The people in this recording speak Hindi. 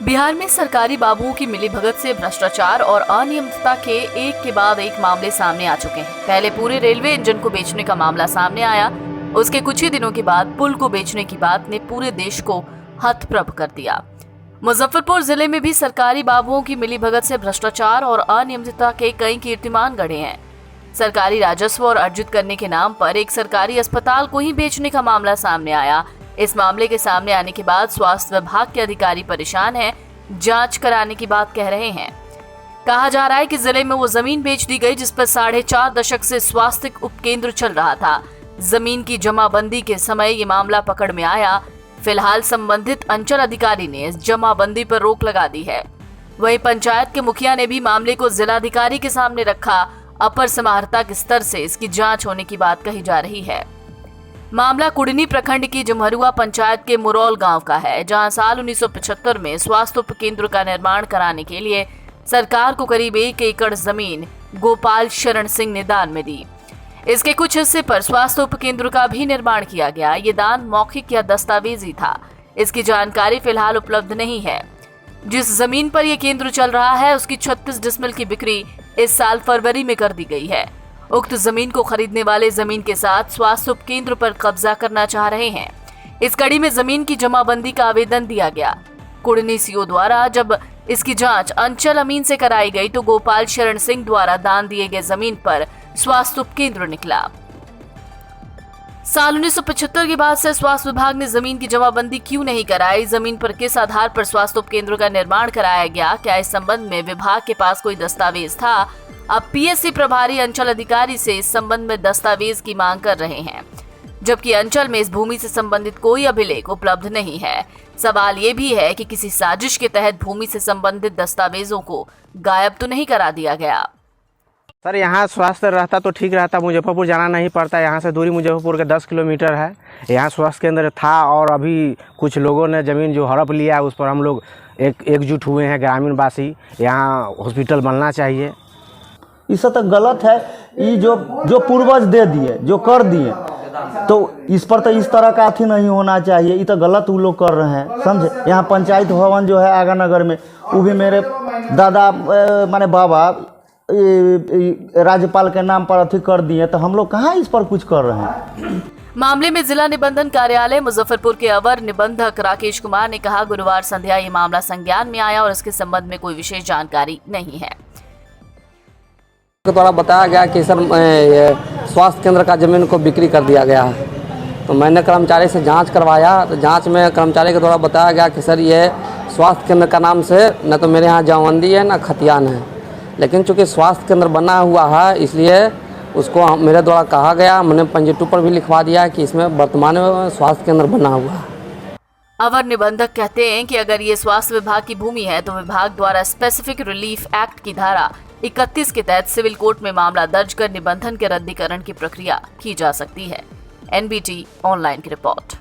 बिहार में सरकारी बाबुओं की मिलीभगत से भ्रष्टाचार और अनियमितता के एक के बाद एक मामले सामने आ चुके हैं। पहले पूरे रेलवे इंजन को बेचने का मामला सामने आया, उसके कुछ ही दिनों के बाद पुल को बेचने की बात ने पूरे देश को हतप्रभ कर दिया। मुजफ्फरपुर जिले में भी सरकारी बाबुओं की मिलीभगत से भ्रष्टाचार और अनियमितता के कई कीर्तिमान गढ़े हैं। सरकारी राजस्व और अर्जित करने के नाम पर एक सरकारी अस्पताल को ही बेचने का मामला सामने आया। इस मामले के सामने आने के बाद स्वास्थ्य विभाग के अधिकारी परेशान हैं, जांच कराने की बात कह रहे हैं। कहा जा रहा है कि जिले में वो जमीन बेच दी गई जिस पर 4.5 दशक से स्वास्थ्य उपकेंद्र चल रहा था। जमीन की जमाबंदी के समय ये मामला पकड़ में आया। फिलहाल संबंधित अंचल अधिकारी ने इस जमाबंदी पर रोक लगा दी है। वहीं पंचायत के मुखिया ने भी मामले को जिलाधिकारी के सामने रखा। अपर समाहर्ता के स्तर से इसकी जांच होने की बात कही जा रही है। मामला कुड़नी प्रखंड की जमहरुआ पंचायत के मुरौल गांव का है, जहां साल 1975 में स्वास्थ्य उपकेंद्र का निर्माण कराने के लिए सरकार को करीब 1 एकड़ जमीन गोपाल शरण सिंह ने दान में दी। इसके कुछ हिस्से पर स्वास्थ्य उपकेंद्र का भी निर्माण किया गया। ये दान मौखिक या दस्तावेजी था। इसकी जानकारी फिलहाल उपलब्ध नहीं है। जिस जमीन पर यह केंद्र चल रहा है उसकी 36 डिसमिल की बिक्री इस साल फरवरी में कर दी गई है। उक्त जमीन को खरीदने वाले जमीन के साथ स्वास्थ्य उपकेंद्र पर कब्जा करना चाह रहे हैं। इस कड़ी में जमीन की जमाबंदी का आवेदन दिया गया। कुड़नी सीओ द्वारा जब इसकी जांच अंचल अमीन से कराई गई तो गोपाल शरण सिंह द्वारा दान दिए गए जमीन पर स्वास्थ्य उपकेंद्र निकला। साल 1975 के बाद से स्वास्थ्य विभाग ने जमीन की जमाबंदी क्यों नहीं कराई? जमीन पर किस आधार पर स्वास्थ्य उपकेंद्र का निर्माण कराया गया? क्या इस संबंध में विभाग के पास कोई दस्तावेज था? अब पीएससी प्रभारी अंचल अधिकारी से इस संबंध में दस्तावेज की मांग कर रहे हैं, जबकि अंचल में इस भूमि से संबंधित कोई अभिलेख उपलब्ध नहीं है। सवाल ये भी है कि किसी साजिश के तहत भूमि से संबंधित दस्तावेजों को गायब तो नहीं करा दिया गया। सर यहाँ स्वास्थ्य रहता तो ठीक रहता, मुजफ्फरपुर जाना नहीं पड़ता। यहाँ से दूरी मुजफ्फरपुर के 10 किलोमीटर है। यहाँ स्वास्थ्य केंद्र था और अभी कुछ लोगों ने ज़मीन जो हड़प लिया उस पर हम लोग एकजुट हुए हैं ग्रामीण वासी। यहाँ हॉस्पिटल बनना चाहिए। इससे तो गलत है। ये जो पूर्वज दे दिए, जो कर दिए, तो इस पर तो इस तरह का अथी नहीं होना चाहिए। ये तो गलत वो लोग कर रहे हैं, समझे। यहाँ पंचायत भवन जो है आगा नगर में, वो भी मेरे दादा माने बाबा राज्यपाल के नाम पर अथी कर दिए, तो हम लोग कहाँ इस पर कुछ कर रहे हैं। मामले में जिला निबंधन कार्यालय मुजफ्फरपुर के अवर निबंधक राकेश कुमार ने कहा, गुरुवार संध्या ये मामला संज्ञान में आया और इसके संबंध में कोई विशेष जानकारी नहीं है। द्वारा बताया गया कि सर स्वास्थ्य केंद्र का जमीन को बिक्री कर दिया गया है। तो मैंने कर्मचारी से जांच करवाया, तो जांच में कर्मचारी के द्वारा बताया गया कि सर ये स्वास्थ्य केंद्र का नाम से न तो मेरे यहाँ जमाबंदी है न खतियान है, लेकिन चूँकि स्वास्थ्य केंद्र बना हुआ है इसलिए उसको मेरे द्वारा कहा गया, मैंने पंजीटू पर भी लिखवा दिया कि इसमें वर्तमान में स्वास्थ्य केंद्र बना हुआ है। अवर निबंधक कहते हैं कि अगर ये स्वास्थ्य विभाग की भूमि है तो विभाग द्वारा स्पेसिफिक रिलीफ एक्ट की धारा 31 के तहत सिविल कोर्ट में मामला दर्ज कर निबंधन के रद्दीकरण की प्रक्रिया की जा सकती है। NBT ऑनलाइन की रिपोर्ट।